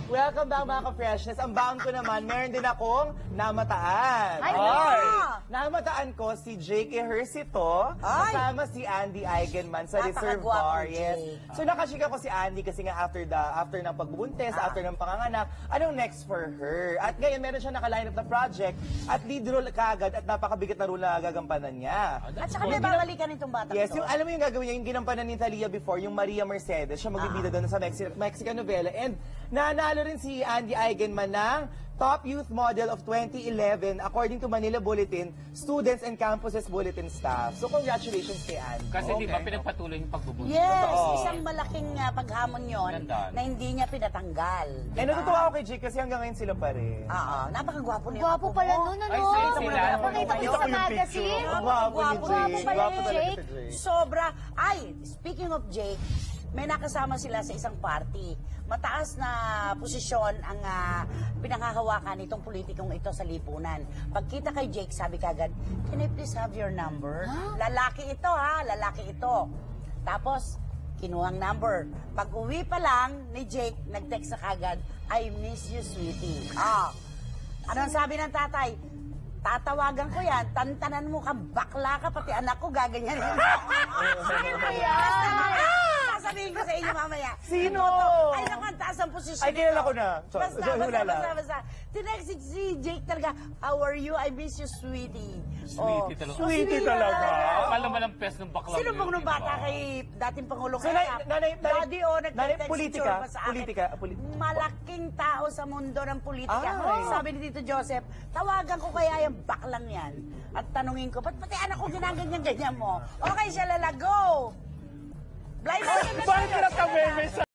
Welcome back mga ka-freshness. Ang baon ko naman, meron din akong namataan. Ay, Namataan ko si Jake Ejercito, kasama si Andy Eigenman sa Reservoir. Yes. So nakachika ko si Andy kasi nga after ng pagbubuntis, after ng panganganak, anong next for her? At ngayon meron siya naka-line up na project at lead role kaagad at napakabigat na role na gagampanan niya. At saka may babalikan itong batang Yes, to. alam mo yung gagawin niya, yung ginampanan ni Thalia before, yung Maria Mercedes, siya magbibida doon sa Mexican novela. And nanalo rin si Andy Eigenman ng Top Youth Model of 2011 according to Manila Bulletin, Students and Campuses Bulletin Staff. So congratulations kay Andy. Kasi di ba pinagpatuloy yung pagbubuntis? Yes, isang malaking paghamon yon na hindi niya pinatanggal. Eh, natutuwa ako kay Jake kasi hanggang ngayon sila pa rin. Oo, napakagwapo niya. Gwapo pala nun, ano? Ay, sila. Nakita ko sa magazine. Gwapo ni Jake. pala Gwapo ni talaga Jake. si Jake. Sobra. Ay, speaking of Jake, may nakasama sila sa isang party. Mataas na posisyon ang pinanghahawakan nitong politikong ito sa lipunan. Pagkita kay Jake, sabi kagad, "Can I please have your number?" Lalaki ito lalaki ito. Tapos, kinuhang number. Pag uwi pa lang ni Jake, nag-text sa kagad, "I miss you, sweetie." Anong sabi ng tatay? Tatawagan ko yan, tantanan mo ka, bakla ka, pati anak ko, gaganyan. Sino ba yan? Sasabihin ko sa inyo mamaya. Sino? Ay, naku, ang taas ang posisyon. Ay, kilala ko na. Basta. Tinext si Jake talaga, "How are you? I miss you, sweetie." Sweetie talaga. Sweetie talaga. Akala naman ang pes ng bakla. Sino bang nung bata kay dating Pangulong So, Daddy o nag-text politika, pa sa akin. politika. Malaking tao sa mundo ng politika. Ay. Sabi ni Tito Joseph, tawagan ko kaya yung baklang yan. At tanungin ko, ba't pati anak ko ginaganyan-ganyan mo? Okay siya, lala, go! Blind Bakit ka